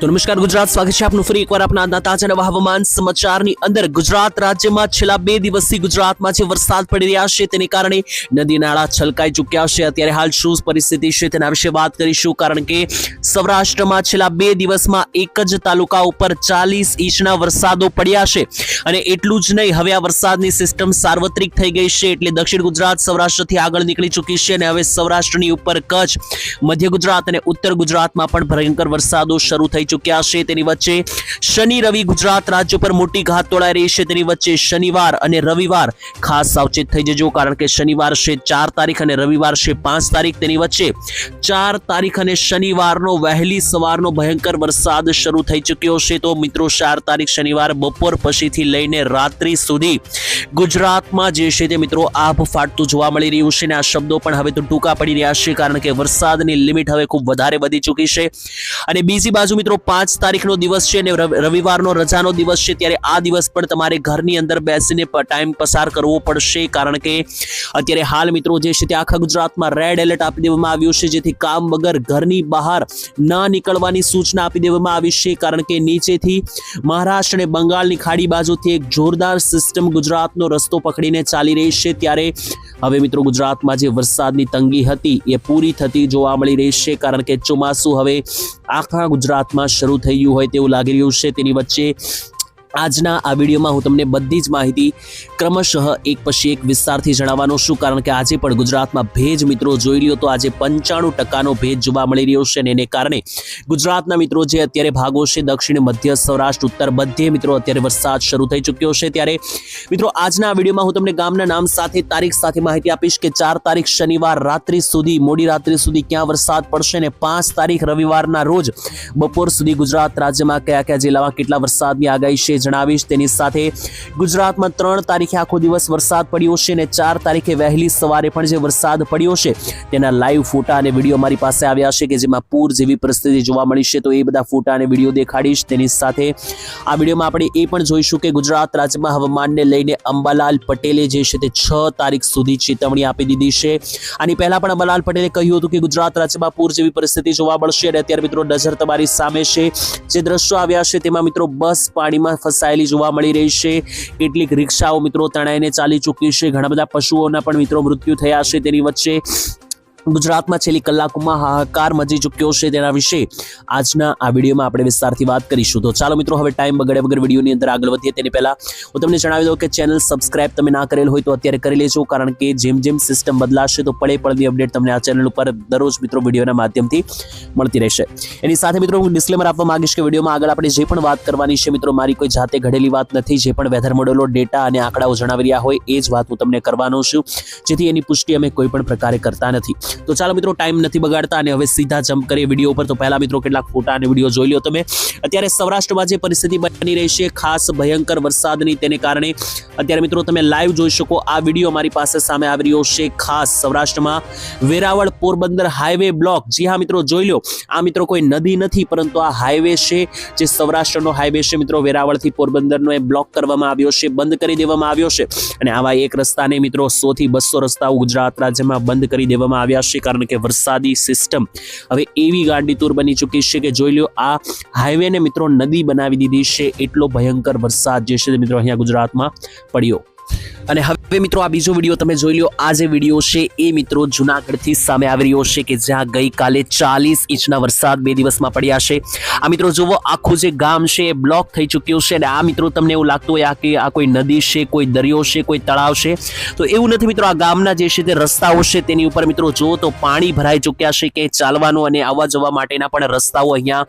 તો નમસ્કાર ગુજરાત, સ્વાગત છે આપનું ફરી એકવાર આપના આજના તાજા નવા હવામાન સમાચારની અંદર। ગુજરાત રાજ્યમાં છેલ્લા 2 દિવસથી ગુજરાતમાં જે વરસાદ પડી રહ્યા છે તેને કારણે નદી નાળા છલકાઈ ચૂક્યા છે। અત્યારે હાલ શું પરિસ્થિતિ છે તેના વિશે વાત કરીશું, કારણ કે સૌરાષ્ટ્રમાં છેલ્લા 2 દિવસમાં એક જ તાલુકા ઉપર 40 ઇંચના વરસાદો પડ્યા છે અને એટલું જ નહીં, હવે આ વરસાદની સિસ્ટમ સાર્વત્રિક થઈ ગઈ છે એટલે દક્ષિણ ગુજરાત સૌરાષ્ટ્રથી આગળ નીકળી ચૂકી છે અને હવે સૌરાષ્ટ્રની ઉપર કચ્છ, મધ્ય ગુજરાત અને ઉત્તર ગુજરાતમાં પણ ભયંકર વરસાદો શરૂ થઈ ચૂક્યા છે। તેની વચ્ચે શનિ રવિ ગુજરાત રાજ્ય પર મોટી ઘાત તોડાઈ રહી છે। તેની વચ્ચે શનિવાર અને રવિવાર ખાસ સાવચેત થઈ જજો, કારણ કે શનિવાર છે 4 તારીખ અને રવિવાર છે 5 તારીખ। તેની વચ્ચે 4 તારીખ અને શનિવારનો વહેલી સવારનો ભયંકર વરસાદ શરૂ થઈ ચૂક્યો છે। તો મિત્રો 4 તારીખ શનિવાર બપોર પછીથી લઈને રાત્રિ સુધી ગુજરાતમાં જે છે તે મિત્રો આભ ફાટતું જોવા મળી રહ્યું છે અને આ શબ્દો પણ હવે તો ટૂંકા પડી રહ્યા છે, કારણ કે વરસાદની લિમિટ હવે ખૂબ વધારે વધી ચૂકી છે। અને બીજી બાજુ મિત્રો 5 તારીખનો દિવસ છે અને રવિવારનો રજાનો દિવસ છે, ત્યારે આ દિવસ પણ તમારે ઘરની અંદર બેસીને ટાઈમ પસાર કરવો પડશે, કારણ કે અત્યારે હાલ મિત્રો જે છે તે આખા ગુજરાતમાં રેડ એલર્ટ આપી દેવામાં આવ્યું છે, જેથી કામ વગર ઘરની બહાર ના નીકળવાની સૂચના આપી દેવામાં આવી છે, કારણ કે નીચેથી મહારાષ્ટ્ર અને બંગાળની ખાડી બાજુથી એક જોરદાર સિસ્ટમ ગુજરાતનો રસ્તો પકડીને ચાલી રહી છે। ત્યારે હવે મિત્રો ગુજરાતમાં જે વરસાદની તંગી હતી એ પૂરી થતી જોવા મળી રહી છે, કારણ કે ચોમાસું હવે આખા ગુજરાતમાં શરૂ થઈ ગયું હોય તેવું લાગી રહ્યું છે। તેની વચ્ચે આજના આ વિડીયોમાં હું તમને બધી જ માહિતી ક્રમશઃ એક પછી એક વિસ્તારથી જણાવવાનો છું, કારણ કે આજે પણ ગુજરાતમાં ભેજ મિત્રો જોઈ લ્યો તો આજે 95% ભેજ જોવા મળી રહ્યો છે અને એને કારણે ગુજરાતના મિત્રો જે અત્યારે ભાગો છે દક્ષિણ, મધ્ય, સૌરાષ્ટ્ર, ઉત્તર બધે મિત્રો અત્યારે વરસાદ શરૂ થઈ ચૂક્યો છે। ત્યારે મિત્રો આજના આ વિડીયોમાં હું તમને ગામના નામ સાથે તારીખ સાથે માહિતી આપીશ કે 4 તારીખ શનિવાર રાત્રિ સુધી, મોડી રાત્રિ સુધી ક્યાં વરસાદ પડશે અને 5 તારીખ રવિવારના રોજ બપોર સુધી ગુજરાત રાજ્યમાં કયા કયા જિલ્લામાં કેટલા વરસાદની આગાહી છે જણાવીશ। તેની સાથે ગુજરાતમાં 3 તારીખે આખો દિવસ વરસાદ પડ્યો છે અને 4 તારીખે વહેલી સવારે પણ જે વરસાદ પડ્યો છે તેના લાઈવ ફોટા અને વિડીયો મારી પાસે આવ્યા છે કે જેમાં પૂર જેવી પરિસ્થિતિ જોવા મળી છે, તો એ બધા ફોટા અને વિડીયો દેખાડીશ। તેની સાથે આ વિડીયોમાં આપણે એ પણ જોઈશું કે ગુજરાત રાજ્યમાં હવામાનને લઈને અંબાલાલ પટેલે જે છે તે 6 તારીખ સુધી ચેતવણી આપી દીધી છે। આની પહેલા પણ અંબાલાલ પટેલે કહ્યું હતું કે ગુજરાત રાજ્યમાં પૂર જેવી પરિસ્થિતિ જોવા મળશે અને અત્યારે મિત્રો નજર તમારી સામે છે જે દ્રશ્યો આવ્યા છે તેમાં મિત્રો બસ પાણીમાં ફસાયેલી જોવા મળી રહી છે, કેટલીક રિક્ષાઓ મિત્રો તણાઈને ચાલી ચૂકી છે, ઘણા બધા પશુઓના પણ મિત્રો મૃત્યુ થયા છે। તેની વચ્ચે ગુજરાતમાં છેલ્લી કલાકોમાં હાહાકાર મચી ચૂક્યો છે, તેના વિશે આજના આ વિડીયોમાં આપણે વિસ્તારથી વાત કરીશું। તો ચાલો મિત્રો હવે ટાઈમ બગાડ્યા વગર વિડીયોની અંદર આગળ વધીએ તેની પહેલા હું તમને જણાવી દઉં કે ચેનલ સબસ્ક્રાઇબ તમે ના કરેલ હોય તો અત્યારે કરી લેજો, કારણ કે જેમ જેમ સિસ્ટમ બદલાશે તો પળે પળની અપડેટ તમને આ ચેનલ ઉપર દરરોજ મિત્રો વિડીયોના માધ્યમથી મળતી રહેશે। એની સાથે મિત્રો હું ડિસ્ક્લેમર આપવા માંગીશ કે વિડીયોમાં આગળ આપણે જે પણ વાત કરવાની છે મિત્રો મારી કોઈ જાતે ઘડેલી વાત નથી, જે પણ વેધર મોડેલો, ડેટા અને આંકડાઓ જણાવી રહ્યા હોય એ જ વાત હું તમને કરવાનો છું, જેથી એની પુષ્ટિ અમે કોઈ પણ પ્રકારે કરતા નથી। તો ચાલો મિત્રો ટાઈમ નથી બગાડતા અને હવે સીધા જમ્પ કરીએ વિડીયો ઉપર। તો પહેલા મિત્રો કેટલાક ફોટા અને વિડીયો જોઈ લો તમે। અત્યારે સૌરાષ્ટ્રમાં જે પરિસ્થિતિ બની રહી છે ખાસ ભયંકર વરસાદની, તેને કારણે અત્યારે મિત્રો તમે લાઈવ જોઈ શકો આ વિડીયો મારી પાસે સામે આવી રહ્યો છે। ખાસ સૌરાષ્ટ્રમાં વેરાવળ પોરબંદર હાઈવે બ્લોક, જી હા મિત્રો જોઈ લો, આ મિત્રો કોઈ નદી નથી પરંતુ આ હાઈવે છે જે સૌરાષ્ટ્રનો હાઈવે છે મિત્રો, વેરાવળથી પોરબંદરનો એ બ્લોક કરવામાં આવ્યો છે, બંધ કરી દેવામાં આવ્યો છે અને આવા એક રસ્તાને મિત્રો 100 થી 200 રસ્તાઓ ગુજરાત રાજ્યમાં બંધ કરી દેવામાં આવ્યા છે, કારણ કે વરસાદી સિસ્ટમ હવે એવી ગાંડીતુર બની ચૂકી છે કે જોઈ લો આ હાઈવેને મિત્રો નદી બનાવી દીધી છે, એટલો ભયંકર વરસાદ જે છે મિત્રો અહીંયા ગુજરાતમાં પડ્યો। અને હવે મિત્રો આ બીજો વિડીયો તમે જોઈ લો। આ જે વિડીયો છે એ મિત્રો જૂનાગઢથી સામે આવી રહ્યો છે કે જ્યાં ગઈકાલે 40 ઇંચના વરસાદ 2 દિવસમાં પડ્યા છે। આ મિત્રો જુઓ આખું જે ગામ છે એ બ્લોક થઈ ચૂક્યું છે અને આ મિત્રો તમને એવું લાગતું હોય કે આ કોઈ નદી છે, કોઈ દરિયો છે, કોઈ તળાવ છે, તો એવું નથી મિત્રો। આ ગામના જે છે તે રસ્તાઓ છે તેની ઉપર મિત્રો જુઓ તો પાણી ભરાઈ ચૂક્યા છે, કે ચાલવાનું અને આવવા જવા માટેના પણ રસ્તાઓ અહીંયા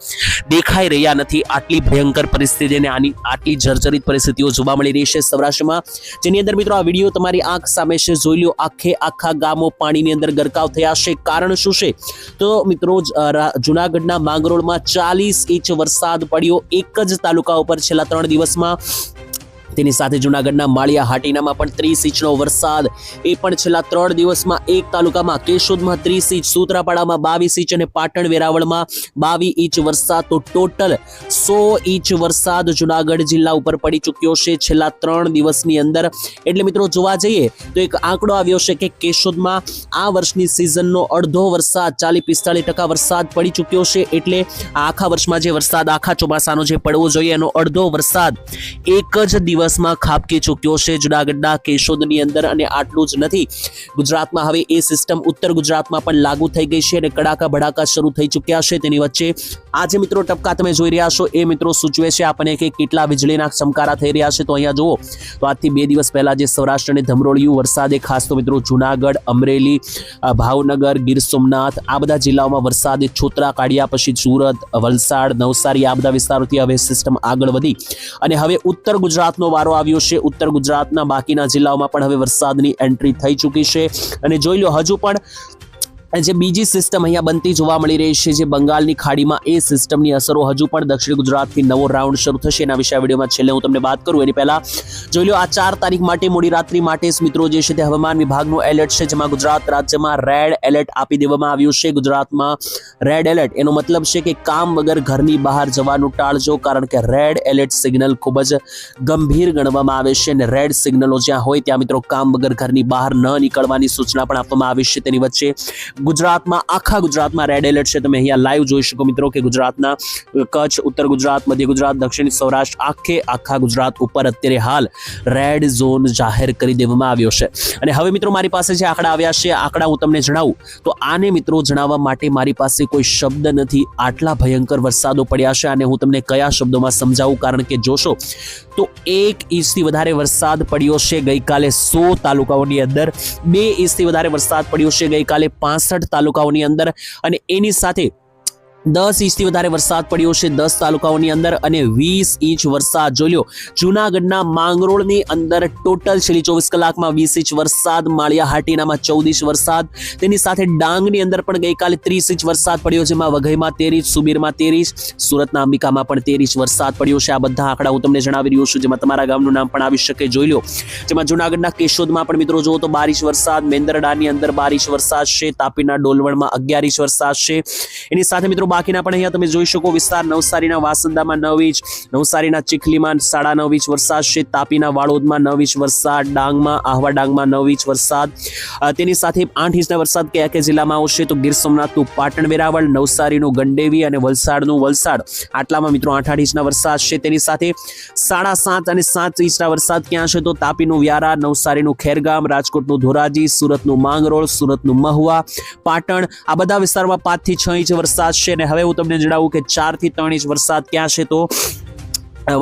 દેખાઈ રહ્યા નથી। આટલી ભયંકર પરિસ્થિતિ અને આની આટલી જર્જરિત પરિસ્થિતિઓ જોવા મળી રહી છે સૌરાષ્ટ્રમાં, જેની અંદર મિત્રો આ વિડીયો તમારી આંખ સામે છે, જોઈ લો આખા ગામો પાણીની અંદર ગરકાવ થયા છે। કારણ શું છે તો મિત્રો જૂનાગઢના માંગરોળમાં 40 ઇંચ વરસાદ પડ્યો, એક જ તાલુકા ઉપર છેલ્લા 3 દિવસમાં તેની સાથે જૂનાગઢના માળિયા હાટીનામાં પણ 30 ઇંચનો વરસાદ, એ પણ છેલ્લા 3 દિવસમાં એક તાલુકામાં કેશોદમાં 30 ઇંચ, સૂત્રાપાડામાં 22 ઇંચ અને પાટણ વેરાવળમાં 22 ઇંચ વરસાદ. તો ટોટલ 100 ઇંચ વરસાદ જૂનાગઢ જિલ્લા ઉપર પડી ચૂક્યો છે છેલ્લા 3 દિવસની અંદર. એટલે મિત્રો જોવા જઈએ તો એક આંકડો આવ્યો છે કે કેશોદમાં આ વર્ષની સિઝનનો અડધો વરસાદ 40-45% વરસાદ પડી ચૂક્યો છે. એટલે આખા વર્ષમાં જે વરસાદ આખા ચોમાસાનો જે પડવો જોઈએ એનો અડધો વરસાદ એક જ દિવસમાં ખાબકી ચૂક્યો છે જૂનાગઢના કેશોદની અંદર. અને આટલું જ નથી, ગુજરાતમાં હવે એ સિસ્ટમ ઉત્તર ગુજરાતમાં પણ લાગુ થઈ ગઈ છે અને કડાકા ભડાકા શરૂ થઈ ચૂક્યા છે. તેની વચ્ચે આજે મિત્રો ટપકા તમે જોઈ રહ્યા છો એ મિત્રો સૂચવે છે આપણને કે કેટલા વીજળીના ચમકારા થઈ રહ્યા છે. તો અહીંયા જુઓ તો આજથી 2 દિવસ પહેલા જે સૌરાષ્ટ્રને ધમરોળ્યું વરસાદે, ખાસ તો મિત્રો જૂનાગઢ, અમરેલી, ભાવનગર, ગીર સોમનાથ આ બધા જિલ્લાઓમાં વરસાદે છોતરા કાઢ્યા. પછી સુરત, વલસાડ, નવસારી આ બધા વિસ્તારોથી હવે સિસ્ટમ આગળ વધી અને હવે ઉત્તર ગુજરાતનો વારો આવ્યો છે. ઉત્તર ગુજરાતના બાકીના જિલ્લાઓમાં પણ હવે વરસાદની એન્ટ્રી થઈ ચૂકી છે. અને જોઈ લો હજુ પણ જે બીજી સિસ્ટમ અહીંયા બનતી જોવા મળી રહી છે જે બંગાળની ખાડીમાં, એ સિસ્ટમની અસરો હજુ પણ દક્ષિણ ગુજરાતથી નવો રાઉન્ડ શરૂ થશે. એના વિશે આ વિડીયોમાં છેલ્લે હું તમને વાત કરું એની પહેલા જોઈ લો આ 4 તારીખ માટે મોડી રાત્રિ માટે મિત્રો જે છે તે હવામાન વિભાગનું એલર્ટ છે, જેમાં ગુજરાત રાજ્યમાં રેડ એલર્ટ આપી દેવામાં આવ્યું છે. ગુજરાતમાં રેડ એલર્ટ એનો મતલબ છે કે કામ વગર ઘરની બહાર જવાનું ટાળજો, કારણ કે રેડ એલર્ટ સિગ્નલ ખૂબ જ ગંભીર ગણવામાં આવે છે. અને રેડ સિગ્નલો જ્યાં હોય ત્યાં મિત્રો કામ વગર ઘરની બહાર ન નીકળવાની સૂચના પણ આપવામાં આવી છે. તેની વચ્ચે ગુજરાતમાં આખા ગુજરાતમાં રેડ એલર્ટ છે. તમે અહીંયા લાઈવ જોઈ શકો મિત્રો કે ગુજરાતના કચ્છ, ઉત્તર ગુજરાત, મધ્ય ગુજરાત, દક્ષિણ સૌરાષ્ટ્ર આખા ગુજરાત ઉપર અત્યારે હાલ રેડ ઝોન જાહેર કરી દેવામાં આવ્યો છે. અને હવે મિત્રો મારી પાસે જે આંકડા આવ્યા છે, આંકડા હું તમને જણાવું તો આને મિત્રો જણાવવા માટે મારી પાસે કોઈ શબ્દ નથી. આટલા ભયંકર વરસાદો પડ્યા છે અને હું તમને કયા શબ્દોમાં સમજાવું, કારણ કે જોશો તો 1 ઇંચથી વધારે વરસાદ પડ્યો છે ગઈકાલે 100 તાલુકાઓની અંદર, 2 ઇંચથી વધારે વરસાદ પડ્યો છે ગઈકાલે 65 તાલુકાઓની અંદર, અને એની સાથે 10 ઇંચથી વધારે વરસાદ પડ્યો છે 10 તાલુકાઓની અંદર, અને 20 ઇંચ વરસાદ જોઈ લો જૂનાગઢના માંગરોળની અંદર ટોટલ છેલ્લી 24 કલાકમાં 20 ઇંચ વરસાદ, માળિયા હાટીનામાં 14 ઇંચ વરસાદ. તેની સાથે ડાંગની અંદર પણ ગઈકાલે 30 ઇંચ વરસાદ પડ્યો, જેમાં વઘઈમાં 13 ઇંચ, સુબીરમાં 13 ઇંચ, સુરતના અંબિકામાં પણ 13 ઇંચ વરસાદ પડ્યો છે. આ બધા આંકડા હું તમને જણાવી રહ્યો છું, જેમાં તમારા ગામનું નામ પણ આવી શકે જોઈ લો. જેમાં જૂનાગઢના કેશોદમાં પણ મિત્રો જુઓ તો 12 ઇંચ વરસાદ, મેંદરડાની અંદર 12 ઇંચ વરસાદ છે, તાપીના ડોલવણમાં 11 ઇંચ વરસાદ છે. એની સાથે મિત્રો બાકીના પણ અહીંયા તમે જોઈ શકો વિસ્તાર નવસારીના વાસંદામાં 9 ઇંચ, નવસારીના ચીખલીમાં 9.5 ઇંચ વરસાદ છે, તાપીના વાળોદમાં 9 ઇંચ વરસાદ, ડાંગમાં આહવા ડાંગમાં 9 ઇંચ વરસાદ. તેની સાથે 8 ઇંચના વરસાદ કયા જિલ્લામાં આવશે તો ગીર સોમનાથનું પાટણ વેરાવળ, નવસારીનું ગંડેવી અને વલસાડનું વલસાડ, આટલામાં મિત્રો 8 ઇંચના વરસાદ છે. તેની સાથે 7.5 અને 7 ઇંચના વરસાદ ક્યાં છે તો તાપીનું વ્યારા, નવસારીનું ખેરગામ, રાજકોટનું ધોરાજી, સુરતનું માંગરોળ, સુરતનું મહુવા, પાટણ આ બધા વિસ્તારમાં 5 થી 6 ઇંચ વરસાદ છે. અને હવે હું તમને જણાવું કે 4 થી 3 ઇંચ વરસાદ ક્યાં છે તો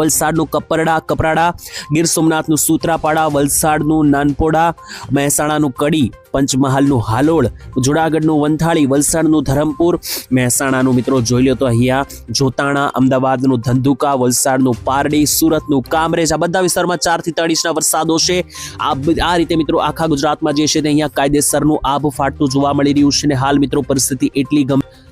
વલસાડનું કપરાડા, ગીર સોમનાથનું સૂત્રાપાડા, વલસાડનું નાનપોડા, મહેસાણાનું કડી, પંચમહાલનું હાલોડ, જુનાગઢનું વંથાળી, વલસાડનું ધરમપુર, મહેસાણાનું મિત્રો જોઈ લો તો અહીંયા જોતાણા, અમદાવાદનું ધંધુકા, વલસાડનું પારડી, સુરતનું કામરેજ આ બધા વિસ્તારમાં 4 થી 3 ઇંચના વરસાદો છે. આ રીતે મિત્રો આખા ગુજરાતમાં જે છે તે અહીંયા કાયદેસરનું આભ ફાટતું જોવા મળી રહ્યું છે. અને હાલ મિત્રો પરિસ્થિતિ એટલી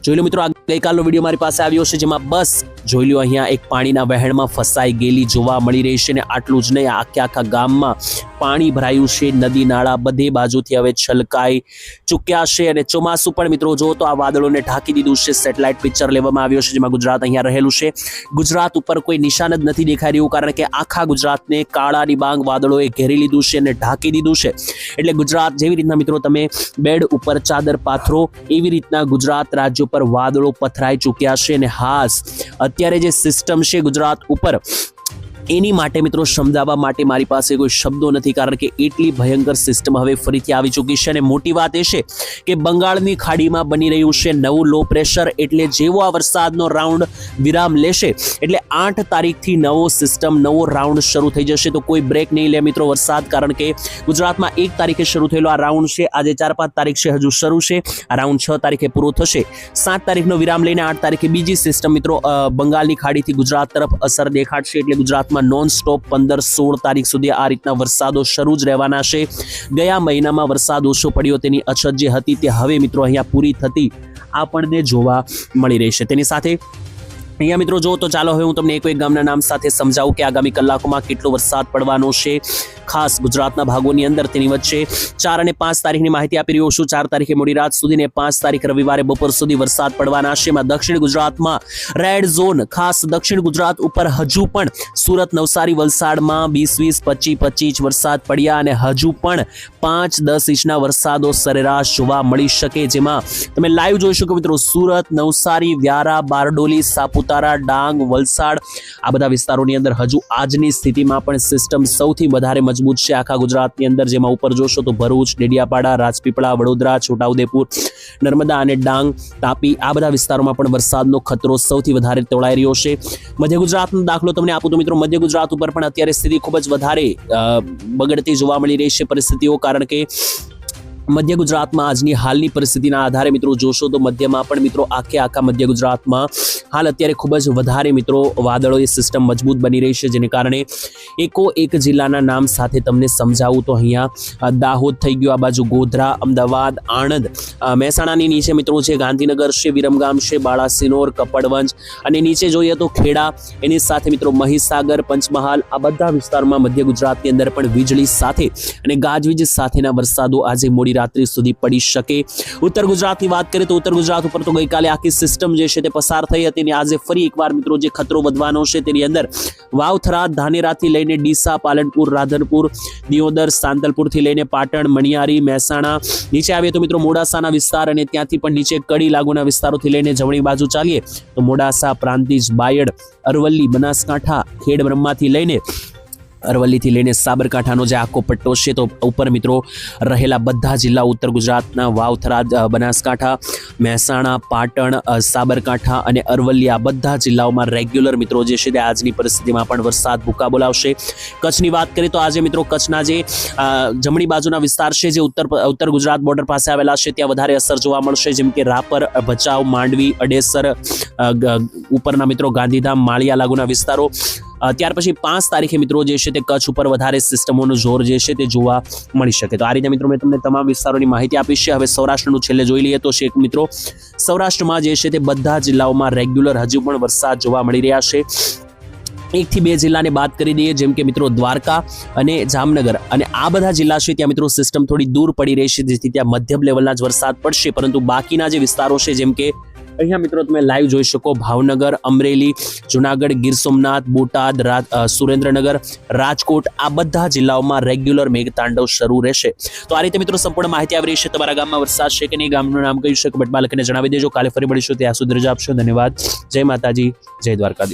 જોઈ લો મિત્રો આ ગઈકાલનો વિડીયો મારી પાસે આવ્યો છે, જેમાં બસ જોઈ લો અહીંયા એક પાણીના વહેણમાં ફસાઈ ગયેલી જોવા મળી રહી છે. અને આટલું જ નહીં, આખા ગામમાં પાણી ભરાયું છે, નદી નાળા બધે બાજુથી હવે છલકાઈ ચૂક્યા છે. અને ચોમાસું પણ મિત્રો જો તો આ વાદળોને ઢાંકી દીધું છે. સેટેલાઇટ પિક્ચર લેવામાં આવ્યો છે, જેમાં ગુજરાત અહીંયા રહેલું છે. ગુજરાત ઉપર કોઈ નિશાન જ નથી દેખાઈ રહ્યું, કારણ કે આખા ગુજરાતને કાળાની બાંગ વાદળોએ ઘેરી લીધું છે અને ઢાંકી દીધું છે. એટલે ગુજરાત જેવી રીતના મિત્રો તમે બેડ ઉપર ચાદર પાથરો એવી રીતના ગુજરાત રાજ્ય પર વાદળો પથરાઈ ચૂક્યા છે. અને હાસ અત્યારે જે સિસ્ટમ છે ગુજરાત ઉપર એની માટે મિત્રો સમજાવવા માટે મારી પાસે કોઈ શબ્દો નથી, કારણ કે એટલી ભયંકર સિસ્ટમ હવે ફરીથી આવી ચૂકી છે. અને મોટી વાત એ છે કે બંગાળની ખાડીમાં બની રહ્યું છે નવું લો પ્રેશર. એટલે જેવો આ વરસાદનો રાઉન્ડ વિરામ લેશે એટલે 8 તારીખથી નવો સિસ્ટમ, નવો રાઉન્ડ શરૂ થઈ જશે. તો કોઈ બ્રેક નહીં લે મિત્રો વરસાદ, કારણ કે ગુજરાતમાં 1 તારીખે શરૂ થયેલો આ રાઉન્ડ છે, આજે 4-5 તારીખ છે હજુ શરૂ છે. આ રાઉન્ડ 6 તારીખે પૂરો થશે. 7 તારીખનો વિરામ લઈને 8 તારીખે બીજી સિસ્ટમ મિત્રો બંગાળની ખાડીથી ગુજરાત તરફ અસર દેખાડશે. એટલે ગુજરાત નોન સ્ટોપ 15-16 તારીખ સુધી આ રીતના વરસાદો શરૂ જ રહેવાના છે. ગયા મહિનામાં વરસાદ ઓછો પડ્યો, તેની અછત જે હતી તે હવે મિત્રો અહીંયા પૂરી થતી આપણને જોવા મળી રહી છે. તેની સાથે અહીંયા મિત્રો જો તો ચાલો હવે હું તમને એક ગામના નામ સાથે સમજાવું કે આગામી કલાકોમાં કેટલો વરસાદ પડવાનો છે ખાસ ગુજરાતના ભાગોની અંદર. તેની વચ્ચે 4 અને 5 તારીખની માહિતી આપી રહ્યો છું. 4 તારીખે મોડી રાત સુધી ને 5 તારીખ રવિવારે બપોર સુધી વરસાદ પડવાના છે. એમાં દક્ષિણ ગુજરાતમાં રેડ ઝોન, ખાસ દક્ષિણ ગુજરાત ઉપર હજુ પણ સુરત, નવસારી, વલસાડમાં 20-20, 25-25 વરસાદ પડ્યા અને હજુ પણ 5-10 ઇંચના વરસાદો સરેરાશ જોવા મળી શકે. જેમાં તમે લાઈવ જોઈ શકો મિત્રો, સુરત, નવસારી, વ્યારા, બારડોલી, સાપુતારા, ડાંગ, વલસાડ આ બધા વિસ્તારોની અંદર હજુ આજની સ્થિતિમાં પણ સિસ્ટમ સૌથી વધારે મજબૂત છે આખા ગુજરાતની અંદર. જેમાં ઉપર જોશો તો ભરૂચ, ડેડિયાપાડા, રાજપીપળા, વડોદરા, છોટાઉદેપુર, નર્મદા અને ડાંગ, તાપી આ બધા વિસ્તારોમાં પણ વરસાદનો ખતરો સૌથી વધારે તોળાઈ રહ્યો છે. મધ્ય ગુજરાતનો દાખલો તમને આપું તો મિત્રો, મધ્ય ગુજરાત ઉપર પણ અત્યારે સ્થિતિ ખૂબ જ વધારે બગડતી જોવા મળી રહી છે પરિસ્થિતિઓ. કારણ કે મધ્ય ગુજરાતમાં આજની હાલની પરિસ્થિતિના આધારે મિત્રો જોશો તો મધ્યમાં પણ મિત્રો આખા મધ્ય ગુજરાતમાં હાલ અત્યારે ખૂબ જ વધારે મિત્રો વાદળોની સિસ્ટમ મજબૂત બની રહી છે. જેને કારણે એક જિલ્લાના નામ સાથે તમને સમજાવું તો અહીંયા દાહોદ થઈ ગયું, આ બાજુ ગોધરા, અમદાવાદ, આણંદ, મહેસાણાની નીચે મિત્રો છે ગાંધીનગર છે, વિરમગામ છે, બાળાસિનોર, કપડવંજ અને નીચે જોઈએ તો ખેડા, એની સાથે મિત્રો મહીસાગર, પંચમહાલ આ બધા વિસ્તારોમાં મધ્ય ગુજરાતની અંદર પણ વીજળી સાથે અને ગાજવીજ સાથેના વરસાદો આજે મોડી રાત્રિ સુધી પડી શકે. ઉત્તર ગુજરાતની વાત કરીએ તો ઉત્તર ગુજરાત ઉપર તો ગઈકાલે આખી સિસ્ટમ જે છે તે પસાર થઈ હતી અને આજે ફરી એકવાર મિત્રો જે ખતરો વધવાનો છે તેની અંદર વાવથરા, ધાનેરાથી લઈને ડીસા, પાલનપુર, રાધનપુર, દિયોદર, સાંતલપુરથી લઈને પાટણ, મણિયારી, મહેસાણા, નીચે આવીએ તો મિત્રો મોડાસાના વિસ્તાર અને ત્યાંથી પણ નીચે કડી લાગુના વિસ્તારોથી લઈને જમણી બાજુ ચાલીએ તો મોડાસા, પ્રાંતિજ, બાયડ, અરવલ્લી, બનાસકાંઠા, ખેડ બ્રહ્માથી લઈને સાબરકાંઠાનો જે આખો પટ્ટો છે તો ઉપર મિત્રો રહેલા બધા જિલ્લા ઉત્તર ગુજરાતના વાવથરા, બનાસકાંઠા, મહેસાણા, પાટણ, સાબરકાંઠા અને અરવલ્લી આ બધા જિલ્લાઓમાં રેગ્યુલર મિત્રો જે છે તે આજની પરિસ્થિતિમાં પણ વરસાદ ભૂકા બોલાવશે. કચ્છની વાત કરીએ તો આજે મિત્રો કચ્છના જે જમણી બાજુના વિસ્તાર છે જે ઉત્તર ગુજરાત બોર્ડર પાસે આવેલા છે ત્યાં વધારે અસર જોવા મળશે. જેમ કે રાપર, ભચાઉ, માંડવી, અડેસર, ઉપરના મિત્રો ગાંધીધામ, માળિયા લાગુના વિસ્તારો. ત્યાર પછી 5 તારીખે મિત્રો જે છે તે કચ્છ ઉપર વધારે સિસ્ટમોનું જોર જે છે તે જોવા મળી શકે. તો આ રીતે મિત્રો મેં તમને તમામ વિસ્તારોની માહિતી આપી છે. હવે સૌરાષ્ટ્રનું છેલ્લે જોઈ લઈએ તો શેખ મિત્રો સૌરાષ્ટ્રમાં જે છે તે બધા જિલ્લાઓમાં રેગ્યુલર હજુ પણ વરસાદ જોવા મળી રહ્યા છે. 1 થી 2 જિલ્લાને બાદ કરી દઈએ જેમ કે મિત્રો દ્વારકા અને જામનગર અને આ બધા જિલ્લા છે ત્યાં મિત્રો સિસ્ટમ થોડી દૂર પડી રહી છે જેથી ત્યાં મધ્યમ લેવલના જ વરસાદ પડશે. પરંતુ બાકીના જે વિસ્તારો છે જેમ કે અહીંયા મિત્રો તમે લાઈવ જોઈ શકો ભાવનગર, અમરેલી, જુનાગઢ, ગીર સોમનાથ, બોટાદ, સુરેન્દ્રનગર, રાજકોટ આ બધા જિલ્લાઓમાં રેગ્યુલર મેઘતાંડવ શરૂ રહેશે. તો આ રીતે મિત્રો સંપૂર્ણ માહિતી આવી રહી છે. તમારા ગામમાં વરસાદ છે કે નહીં, ગામનું નામ કયું છે કમેન્ટમાં લખીને જણાવી દેજો. કાલે ફરી મળીશું, ત્યાં સુધી રજા આપશો. ધન્યવાદ. જય માતાજી, જય દ્વારકાધીશ.